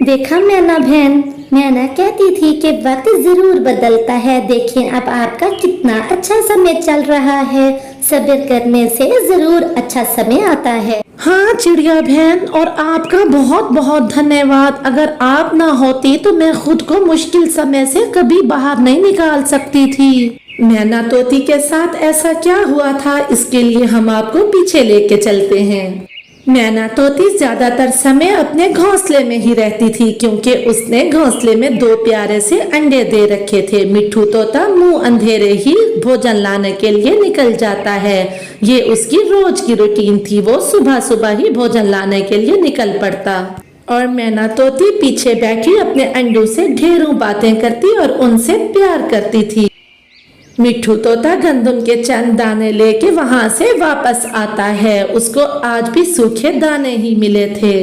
देखा मैना बहन, मैना कहती थी कि वक्त जरूर बदलता है। देखें अब आपका कितना अच्छा समय चल रहा है। सब्र करने से जरूर अच्छा समय आता है। हाँ चिड़िया बहन, और आपका बहुत बहुत धन्यवाद। अगर आप ना होती तो मैं खुद को मुश्किल समय से कभी बाहर नहीं निकाल सकती थी। मैना तोती के साथ ऐसा क्या हुआ था, इसके लिए हम आपको पीछे लेके चलते हैं। मैना तोती ज्यादातर समय अपने घोंसले में ही रहती थी, क्योंकि उसने घोंसले में 2 प्यारे से अंडे दे रखे थे। मिट्ठू तोता मुंह अंधेरे ही भोजन लाने के लिए निकल जाता है। ये उसकी रोज की रूटीन थी। वो सुबह सुबह ही भोजन लाने के लिए निकल पड़ता और मैना तोती पीछे बैठी अपने अंडों से ढेरों बातें करती और उनसे प्यार करती थी। मिट्ठू तोता गंदम के चंद दाने लेके वहां से वापस आता है। उसको आज भी सूखे दाने ही मिले थे।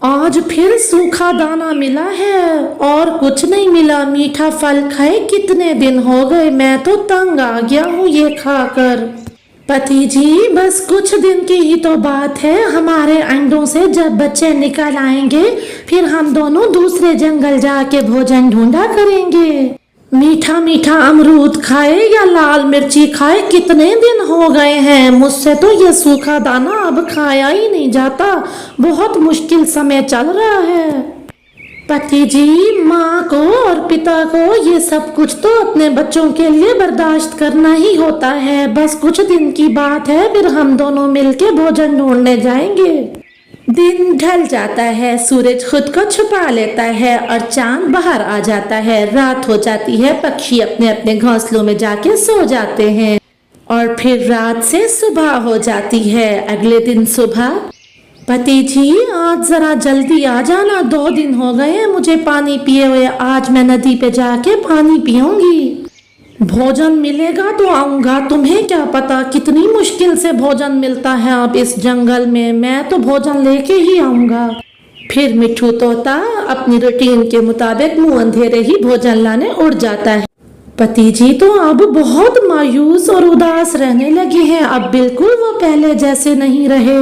आज फिर सूखा दाना मिला है और कुछ नहीं मिला। मीठा फल खाए कितने दिन हो गए, मैं तो तंग आ गया हूँ ये खाकर। पति जी, बस कुछ दिन की ही तो बात है। हमारे अंडों से जब बच्चे निकल आएंगे फिर हम दोनों दूसरे जंगल जाके भोजन ढूंढा करेंगे। मीठा मीठा अमरूद खाए या लाल मिर्ची खाए कितने दिन हो गए हैं। मुझसे तो ये सूखा दाना अब खाया ही नहीं जाता। बहुत मुश्किल समय चल रहा है। पति जी, माँ को और पिता को ये सब कुछ तो अपने बच्चों के लिए बर्दाश्त करना ही होता है। बस कुछ दिन की बात है, फिर हम दोनों मिलके भोजन ढूंढने जाएंगे। दिन ढल जाता है, सूरज खुद को छुपा लेता है और चांद बाहर आ जाता है। रात हो जाती है, पक्षी अपने अपने घोंसलों में जाके सो जाते हैं और फिर रात से सुबह हो जाती है। अगले दिन सुबह, पति जी आज जरा जल्दी आ जाना, 2 दिन हो गए हैं मुझे पानी पिए हुए। आज मैं नदी पे जाके पानी पीऊंगी। भोजन मिलेगा तो आऊंगा, तुम्हें क्या पता कितनी मुश्किल से भोजन मिलता है अब इस जंगल में। मैं तो भोजन लेके ही आऊंगा। फिर मिट्ठू तोता अपनी रूटीन के मुताबिक मुंह अंधेरे ही भोजन लाने उड़ जाता है। पति जी तो अब बहुत मायूस और उदास रहने लगे हैं। अब बिल्कुल वो पहले जैसे नहीं रहे।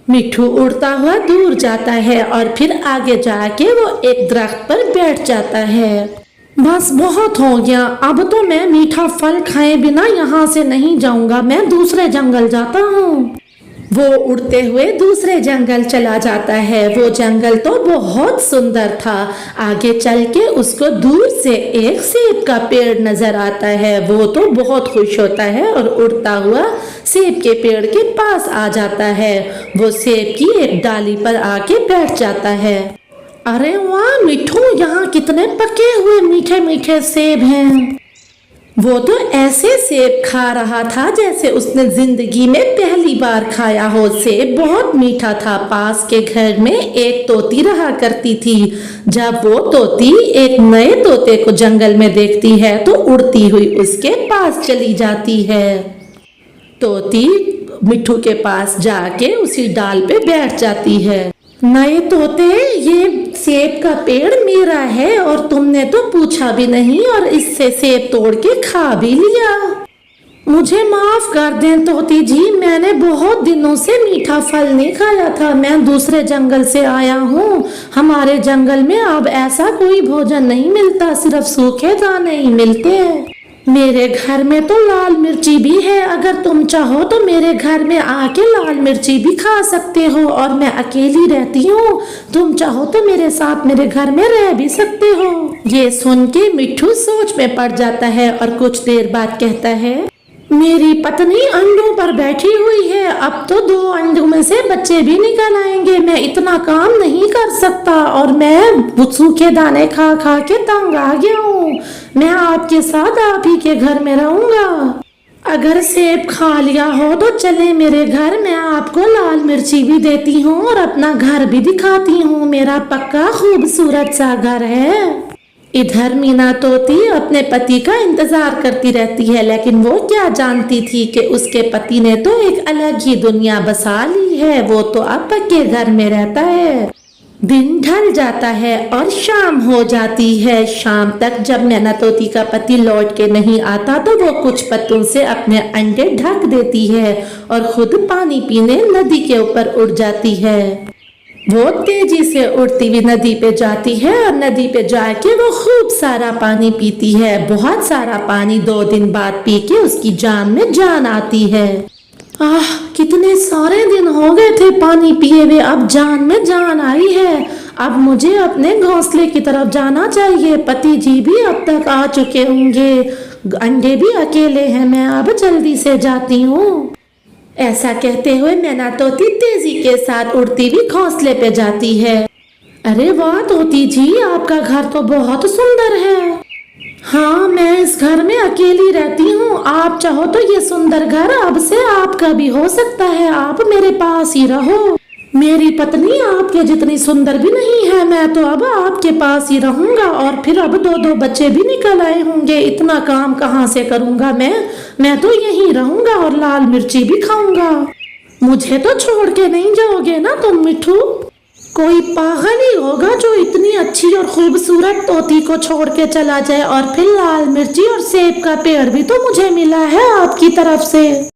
मिट्ठू उड़ता हुआ दूर जाता है और फिर आगे जाके वो एक दरख्त पर बैठ जाता है। बस बहुत हो गया, अब तो मैं मीठा फल खाए बिना यहाँ से नहीं जाऊंगा। मैं दूसरे जंगल जाता हूँ। वो उड़ते हुए दूसरे जंगल चला जाता है। वो जंगल तो बहुत सुंदर था। आगे चल के उसको दूर से एक सेब का पेड़ नजर आता है। वो तो बहुत खुश होता है और उड़ता हुआ सेब के पेड़ के पास आ जाता है। वो सेब की एक डाली पर आके बैठ जाता है। अरे वाह मिट्ठू, यहाँ कितने पके हुए मीठे मीठे सेब हैं। वो तो ऐसे सेब खा रहा था जैसे उसने जिंदगी में पहली बार खाया हो। सेब बहुत मीठा था। पास के घर में एक तोती रहा करती थी। जब वो तोती एक नए तोते को जंगल में देखती है तो उड़ती हुई उसके पास चली जाती है। तोती मिट्ठू के पास जाके उसी डाल पे बैठ जाती है। नए तोते, ये सेब का पेड़ मेरा है और तुमने तो पूछा भी नहीं और इससे सेब तोड़ के खा भी लिया। मुझे माफ कर दें तोती जी, मैंने बहुत दिनों से मीठा फल नहीं खाया था। मैं दूसरे जंगल से आया हूँ। हमारे जंगल में अब ऐसा कोई भोजन नहीं मिलता, सिर्फ सूखे दाने ही मिलते हैं। मेरे घर में तो लाल मिर्ची भी है। अगर तुम चाहो तो मेरे घर में आके लाल मिर्ची भी खा सकते हो। और मैं अकेली रहती हूँ, तुम चाहो तो मेरे साथ मेरे घर में रह भी सकते हो। ये सुन के मिट्ठू सोच में पड़ जाता है और कुछ देर बाद कहता है, मेरी पत्नी अंडों पर बैठी हुई है। अब तो 2 अंडों में से बच्चे भी निकल आएंगे। मैं इतना काम नहीं कर सकता और मैं सूखे दाने खा खा के तंग आ गया हूँ। मैं आपके साथ आप ही के घर में रहूंगा। अगर सेब खा लिया हो तो चले मेरे घर, मैं आपको लाल मिर्ची भी देती हूँ और अपना घर भी दिखाती हूँ। मेरा पक्का खूबसूरत सा घर है। इधर मीना तोती अपने पति का इंतजार करती रहती है, लेकिन वो क्या जानती थी कि उसके पति ने तो एक अलग ही दुनिया बसा ली है। वो तो अब पक्के घर में रहता है। दिन ढल जाता है और शाम हो जाती है। शाम तक जब मैना तोती का पति लौट के नहीं आता तो वो कुछ पत्तों से अपने अंडे ढक देती है और खुद पानी पीने नदी के ऊपर उड़ जाती है। वो तेजी से उड़ती हुई नदी पे जाती है और नदी पे जाके वो खूब सारा पानी पीती है। बहुत सारा पानी 2 दिन बाद पी के उसकी जान में जान आती है। कितने सारे दिन हो गए थे पानी पिए हुए, अब जान में जान आई है। अब मुझे अपने घोंसले की तरफ जाना चाहिए। पति जी भी अब तक आ चुके होंगे, अंडे भी अकेले हैं, मैं अब जल्दी से जाती हूँ। ऐसा कहते हुए मैना तोती तेजी के साथ उड़ती हुई घोंसले पे जाती है। अरे वाह तोती जी, आपका घर तो बहुत सुंदर है। हाँ, मैं इस घर में अकेली रहती हूँ। आप चाहो तो ये सुंदर घर अब से आपका भी हो सकता है। आप मेरे पास ही रहो। मेरी पत्नी आपके जितनी सुंदर भी नहीं है। मैं तो अब आपके पास ही रहूंगा और फिर अब 2-2 बच्चे भी निकल आए होंगे। इतना काम कहाँ से करूंगा मैं तो यहीं रहूंगा और लाल मिर्ची भी खाऊंगा। मुझे तो छोड़ के नहीं जाओगे ना तुम मिठू? कोई पागल ही होगा जो इतनी अच्छी और खूबसूरत तोती को छोड़ के चला जाए। और फिर लाल मिर्ची और सेब का पेड़ भी तो मुझे मिला है आपकी तरफ से।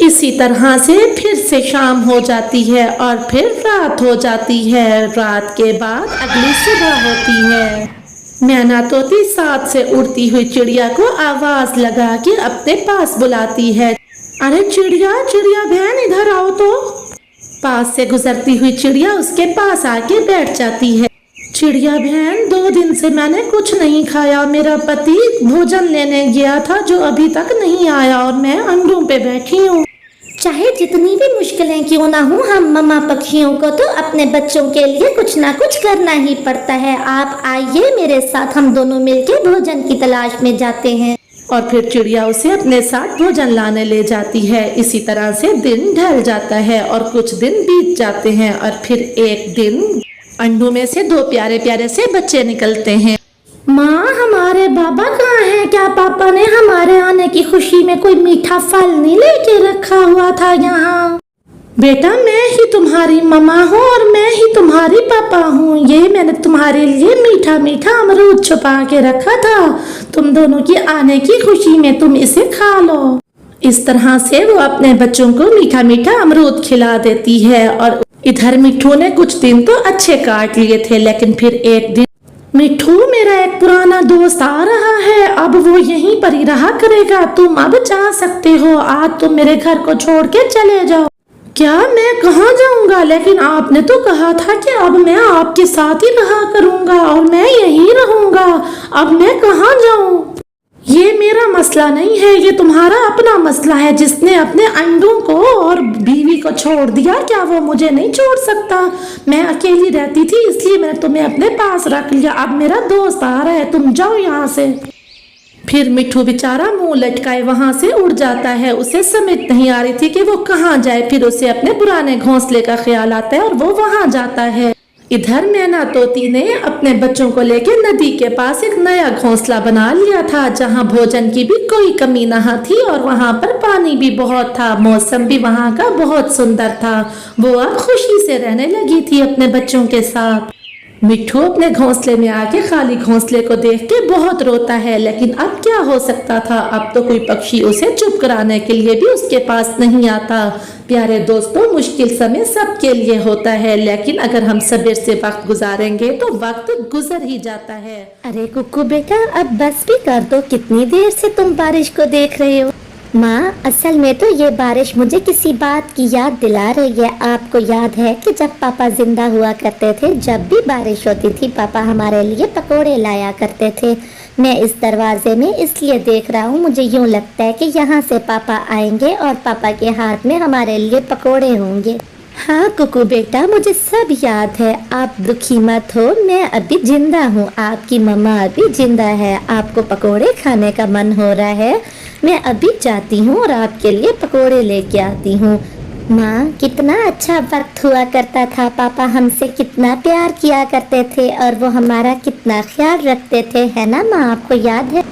इसी तरह से फिर से शाम हो जाती है और फिर रात हो जाती है। रात के बाद अगली सुबह होती है। मैना तोती साथ से उड़ती हुई चिड़िया को आवाज लगा के अपने पास बुलाती है। अरे चिड़िया चिड़िया बहन, इधर आओ तो। पास से गुजरती हुई चिड़िया उसके पास आके बैठ जाती है। चिड़िया बहन, 2 दिन से मैंने कुछ नहीं खाया। मेरा पति भोजन लेने गया था जो अभी तक नहीं आया और मैं अंडों पे बैठी हूँ। चाहे जितनी भी मुश्किलें क्यों ना हो, हम मम्मा पक्षियों को तो अपने बच्चों के लिए कुछ ना कुछ करना ही पड़ता है। आप आइए मेरे साथ, हम दोनों मिलके भोजन की तलाश में जाते हैं। और फिर चिड़िया उसे अपने साथ भोजन लाने ले जाती है। इसी तरह से दिन ढल जाता है और कुछ दिन बीत जाते हैं और फिर एक दिन अंडों में से 2 प्यारे प्यारे से बच्चे निकलते हैं। माँ, हमारे बाबा कहाँ हैं? क्या पापा ने हमारे आने की खुशी में कोई मीठा फल नहीं लेके रखा हुआ था यहाँ? बेटा, मैं ही तुम्हारी मम्मा हूँ और मैं ही तुम्हारी पापा हूँ। ये मैंने तुम्हारे लिए मीठा मीठा अमरूद छुपा के रखा था। तुम दोनों की आने की खुशी में तुम इसे खा लो। इस तरह से वो अपने बच्चों को मीठा मीठा अमरूद खिला देती है। और इधर मिठू ने कुछ दिन तो अच्छे काट लिए थे, लेकिन फिर एक दिन मिठू, मेरा एक पुराना दोस्त आ रहा है, अब वो यहीं पर ही रहा करेगा। तुम अब जा सकते हो। आज तुम मेरे घर को छोड़ के चले जाओ। क्या? मैं कहाँ जाऊंगा? लेकिन आपने तो कहा था कि अब मैं आपके साथ ही रहा करूंगा और मैं यहीं रहूंगा। अब मैं कहाँ जाऊं? ये मेरा मसला नहीं है, ये तुम्हारा अपना मसला है। जिसने अपने अंडों को और बीवी को छोड़ दिया, क्या वो मुझे नहीं छोड़ सकता? मैं अकेली रहती थी इसलिए मैंने तुम्हें अपने पास रख लिया। अब मेरा दोस्त आ रहा है, तुम जाओ यहाँ से। फिर मिठू बेचारा मुंह लटकाए वहां से उड़ जाता है। उसे समझ नहीं आ रही थी कि वो कहाँ जाए। फिर उसे अपने पुराने घोंसले का ख्याल आता है और वो वहां जाता है। इधर मैना तोती ने अपने बच्चों को लेकर नदी के पास एक नया घोंसला बना लिया था, जहां भोजन की भी कोई कमी न थी और वहां पर पानी भी बहुत था। मौसम भी वहां का बहुत सुंदर था। वो अब खुशी से रहने लगी थी अपने बच्चों के साथ। मिठू अपने घोंसले में आके खाली घोंसले को देख के बहुत रोता है, लेकिन अब क्या हो सकता था? अब तो कोई पक्षी उसे चुप कराने के लिए भी उसके पास नहीं आता। प्यारे दोस्तों, मुश्किल समय सबके लिए होता है, लेकिन अगर हम सब्र से वक्त गुजारेंगे तो वक्त गुजर ही जाता है। अरे कुक्कू बेटा, अब बस भी कर दो। कितनी देर से तुम बारिश को देख रहे हो? माँ, असल में तो ये बारिश मुझे किसी बात की याद दिला रही है। आपको याद है कि जब पापा जिंदा हुआ करते थे, जब भी बारिश होती थी पापा हमारे लिए पकोड़े लाया करते थे। मैं इस दरवाजे में इसलिए देख रहा हूँ, मुझे यूँ लगता है कि यहाँ से पापा आएंगे और पापा के हाथ में हमारे लिए पकोड़े होंगे। हाँ कुकू बेटा, मुझे सब याद है। आप दुखी मत हो, मैं अभी जिंदा हूँ। आपकी मम्मा अभी जिंदा है। आपको पकोड़े खाने का मन हो रहा है? मैं अभी जाती हूँ और आपके लिए पकोड़े लेके आती हूँ। माँ, कितना अच्छा वक्त हुआ करता था। पापा हमसे कितना प्यार किया करते थे और वो हमारा कितना ख्याल रखते थे, है ना माँ? आपको याद है?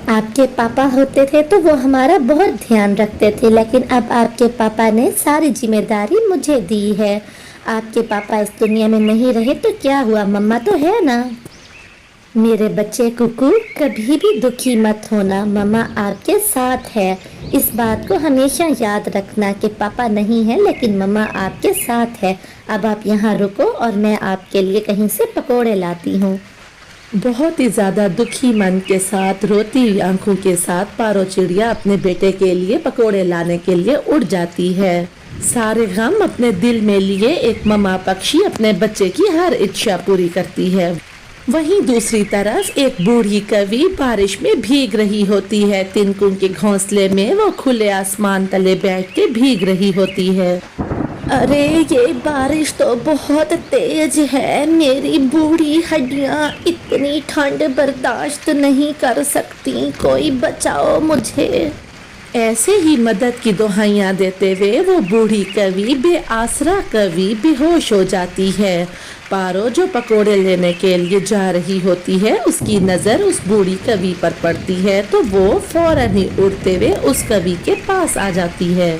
आपके पापा होते थे तो वो हमारा बहुत ध्यान रखते थे, लेकिन अब आपके पापा ने सारी जिम्मेदारी मुझे दी है। आपके पापा इस दुनिया में नहीं रहे तो क्या हुआ? मम्मा तो है ना। मेरे बच्चे कुकू, कभी भी दुखी मत होना, मम्मा आपके साथ है। इस बात को हमेशा याद रखना कि पापा नहीं है लेकिन मम्मा आपके साथ है। अब आप यहाँ रुको और मैं आपके लिए कहीं से पकोड़े लाती हूँ। बहुत ही ज्यादा दुखी मन के साथ, रोती हुई आंखों के साथ पारो चिड़िया अपने बेटे के लिए पकोड़े लाने के लिए उड़ जाती है। सारे गम अपने दिल में लिए एक मम्मा पक्षी अपने बच्चे की हर इच्छा पूरी करती है। वहीं दूसरी तरफ एक बूढ़ी कवि बारिश में भीग रही होती है। तिनकों के घोंसले में वो खुले आसमान तले बैठ के भीग रही होती है। अरे ये बारिश तो बहुत तेज है, मेरी बूढ़ी हड्डियां इतनी ठंड बर्दाश्त नहीं कर सकती, कोई बचाओ मुझे। ऐसे ही मदद की दुहाइयां देते हुए वो बूढ़ी कवि, बेआसरा कवि बेहोश हो जाती है। पारो जो पकोड़े लेने के लिए जा रही होती है, उसकी नजर उस बूढ़ी कवि पर पड़ती है तो वो फौरन ही उड़ते हुए उस कवि के पास आ जाती है।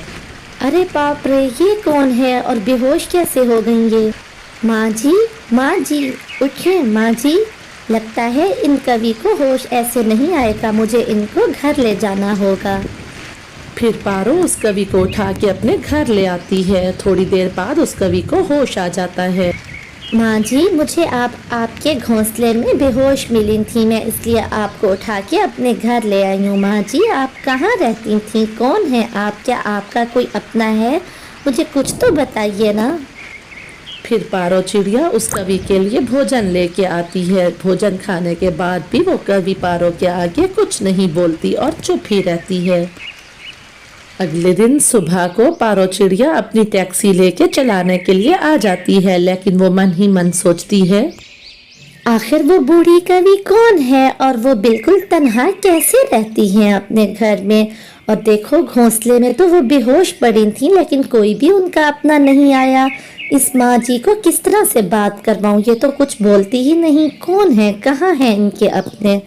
अरे बाप रे, ये कौन है और बेहोश कैसे हो गई ये? माँ जी उठिए माँ जी, लगता है इन कवि को होश ऐसे नहीं आएगा, मुझे इनको घर ले जाना होगा। फिर पारो उस कवि को उठा के अपने घर ले आती है। थोड़ी देर बाद उस कवि को होश आ जाता है। माँ जी, मुझे आपके घोंसले में बेहोश मिली थी, मैं इसलिए आपको उठा के अपने घर ले आई हूँ। माँ जी, आप कहाँ रहती थी? कौन है आप? क्या आपका कोई अपना है? मुझे कुछ तो बताइए ना। फिर पारो चिड़िया उस कवि के लिए भोजन लेके आती है। भोजन खाने के बाद भी वो कवि पारो के आगे कुछ नहीं बोलती और चुप ही रहती है। अगले दिन सुबह को पारो चिड़िया अपनी टैक्सी लेके चलाने के लिए आ जाती है, लेकिन वो मन ही मन सोचती है, आखिर वो बूढ़ी कवि कौन है और वो बिल्कुल तन्हा कैसे रहती हैं अपने घर में? और देखो, घोंसले में तो वो बेहोश पड़ी थी लेकिन कोई भी उनका अपना नहीं आया। इस माँ जी को किस तरह से बात करवाऊं? ये तो कुछ बोलती ही नहीं। कौन है, कहाँ है इनके अपने?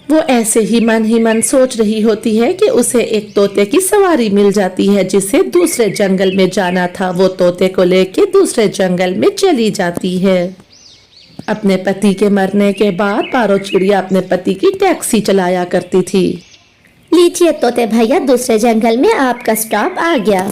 वो ऐसे ही मन सोच रही होती है कि उसे एक तोते की सवारी मिल जाती है जिसे दूसरे जंगल में जाना था। वो तोते को लेके दूसरे जंगल में चली जाती है। अपने पति के मरने के बाद पारो चिड़िया अपने पति की टैक्सी चलाया करती थी। लीजिए तोते भैया, दूसरे जंगल में आपका स्टॉप आ गया।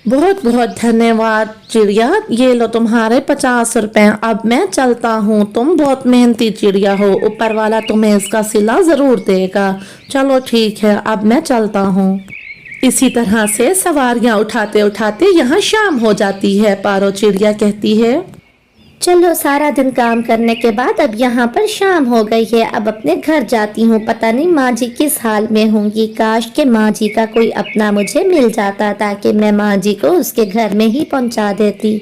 बहुत बहुत धन्यवाद चिड़िया, ये लो तुम्हारे 50 रुपए। अब मैं चलता हूँ, तुम बहुत मेहनती चिड़िया हो, ऊपर वाला तुम्हें इसका सिला जरूर देगा। चलो ठीक है, अब मैं चलता हूँ। इसी तरह से सवारियाँ उठाते उठाते यहाँ शाम हो जाती है। पारो चिड़िया कहती है, चलो, सारा दिन काम करने के बाद अब यहाँ पर शाम हो गई है, अब अपने घर जाती हूँ। पता नहीं माँ जी किस हाल में होंगी। काश के माँ जी का कोई अपना मुझे मिल जाता ताकि मैं माँ जी को उसके घर में ही पहुँचा देती।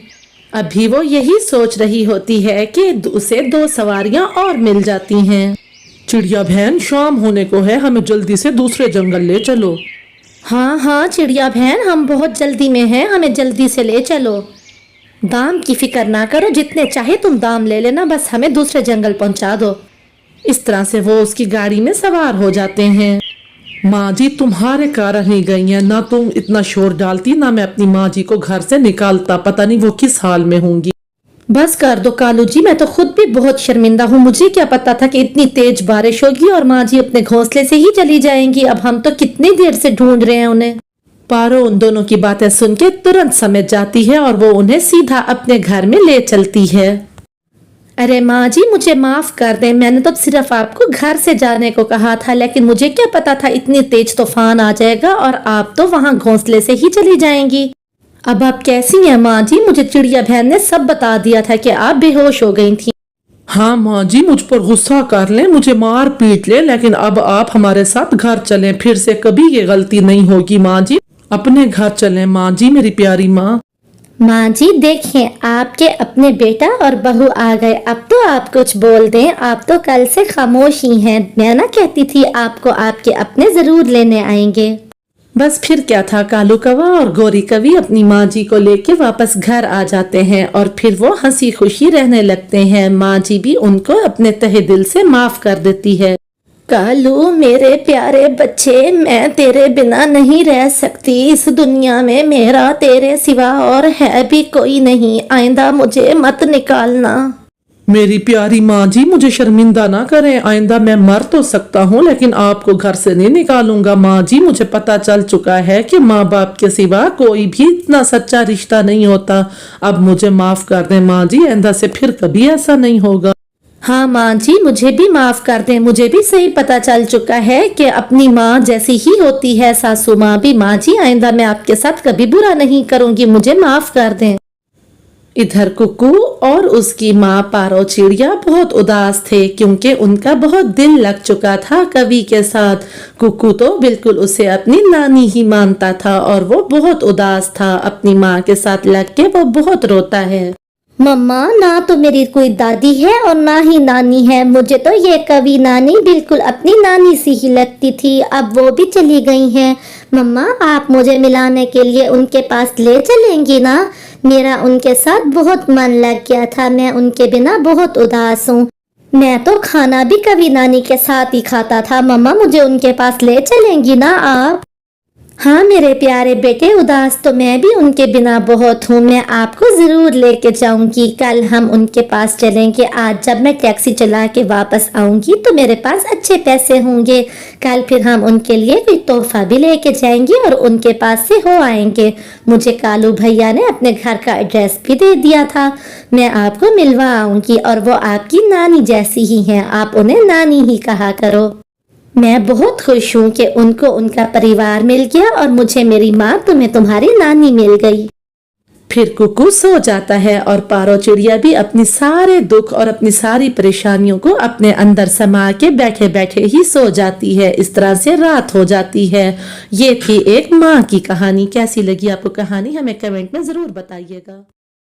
अभी वो यही सोच रही होती है कि उसे 2 सवारियाँ और मिल जाती हैं। चिड़िया बहन, शाम होने को है, हमें जल्दी से दूसरे जंगल ले चलो। हाँ चिड़िया बहन, हम बहुत जल्दी में हैं, हमें जल्दी से ले चलो। दाम की फिक्र ना करो, जितने चाहे तुम दाम ले लेना, बस हमें दूसरे जंगल पहुंचा दो। इस तरह से वो उसकी गाड़ी में सवार हो जाते हैं। माँ जी तुम्हारे कारण ही गई हैं, ना तुम इतना शोर डालती ना मैं अपनी माँ जी को घर से निकालता। पता नहीं वो किस हाल में होंगी। बस कर दो कालू जी, मैं तो खुद भी बहुत शर्मिंदा हूँ। मुझे क्या पता था कि इतनी तेज बारिश होगी और माँ जी अपने घोंसले से ही चली जाएंगी। अब हम तो कितनी देर से ढूंढ रहे हैं उन्हें। पारो उन दोनों की बातें सुन के तुरंत समझ जाती है और वो उन्हें सीधा अपने घर में ले चलती है। अरे माँ जी, मुझे माफ कर दें, मैंने तो सिर्फ आपको घर से जाने को कहा था, लेकिन मुझे क्या पता था इतनी तेज तूफान आ जाएगा और आप तो वहाँ घोंसले से ही चली जाएंगी। अब आप कैसी हैं माँ जी? मुझे चिड़िया बहन ने सब बता दिया था कि आप बेहोश हो गई थी। हाँ माँ जी, मुझ पर गुस्सा कर लें, मुझे मार पीट ले, लेकिन अब आप हमारे साथ घर चलें, फिर से कभी ये गलती नहीं होगी। माँ जी अपने घर चलें। माँ जी, मेरी प्यारी माँ। माँ जी देखिए, आपके अपने बेटा और बहू आ गए। अब तो आप कुछ बोल दें, आप तो कल से खामोश ही हैं। मैं ना कहती थी आपको आपके अपने जरूर लेने आएंगे। बस फिर क्या था, कालू कौवा और गोरी कवि अपनी माँ जी को लेके वापस घर आ जाते हैं और फिर वो हंसी खुशी रहने लगते हैं। माँ जी भी उनको अपने तहे दिल से माफ कर देती है। कालू मेरे प्यारे बच्चे, मैं तेरे बिना नहीं रह सकती। इस दुनिया में मेरा तेरे सिवा और है भी कोई नहीं। आइंदा मुझे मत निकालना। मेरी प्यारी माँ जी, मुझे शर्मिंदा ना करें। आइंदा मैं मर तो सकता हूँ लेकिन आपको घर से नहीं निकालूंगा। माँ जी, मुझे पता चल चुका है कि माँ बाप के सिवा कोई भी इतना सच्चा रिश्ता नहीं होता। अब मुझे माफ कर दें माँ जी, आइंदा से फिर कभी ऐसा नहीं होगा। हाँ माँ जी, मुझे भी माफ कर दें। मुझे भी सही पता चल चुका है कि अपनी माँ जैसी ही होती है सासू माँ भी। माँ जी, आइंदा मैं आपके साथ कभी बुरा नहीं करूंगी, मुझे माफ कर दें। इधर कुकू और उसकी माँ पारो चिड़िया बहुत उदास थे क्योंकि उनका बहुत दिल लग चुका था कवि के साथ। कुकू तो बिल्कुल उसे अपनी नानी ही मानता था और वो बहुत उदास था। अपनी माँ के साथ लग के वो बहुत रोता है। मम्मा, ना तो मेरी कोई दादी है और ना ही नानी है। मुझे तो ये कवि नानी बिल्कुल अपनी नानी सी ही लगती थी। अब वो भी चली गई हैं। मम्मा, आप मुझे मिलाने के लिए उनके पास ले चलेंगी ना? मेरा उनके साथ बहुत मन लग गया था। मैं उनके बिना बहुत उदास हूँ। मैं तो खाना भी कवि नानी के साथ ही खाता था। मम्मा, मुझे उनके पास ले चलेंगी ना आप? हाँ मेरे प्यारे बेटे, उदास तो मैं भी उनके बिना बहुत हूँ। मैं आपको जरूर लेके जाऊंगी। कल हम उनके पास चलेंगे। आज जब मैं टैक्सी चला के वापस आऊंगी तो मेरे पास अच्छे पैसे होंगे। कल फिर हम उनके लिए कोई तोहफा भी लेके जाएंगे और उनके पास से हो आएंगे। मुझे कालू भैया ने अपने घर का एड्रेस भी दे दिया था। मैं आपको मिलवा आऊंगी और वो आपकी नानी जैसी ही हैं। आप उन्हें नानी ही कहा करो। मैं बहुत खुश हूँ कि उनको उनका परिवार मिल गया और मुझे मेरी माँ तुम्हें तुम्हारी नानी मिल गई। फिर कुकू सो जाता है और पारो चिड़िया भी अपनी सारे दुख और अपनी सारी परेशानियों को अपने अंदर समा के बैठे बैठे ही सो जाती है। इस तरह से रात हो जाती है। ये थी एक माँ की कहानी। कैसी लगी आपको कहानी? हमें कमेंट में जरूर बताइएगा।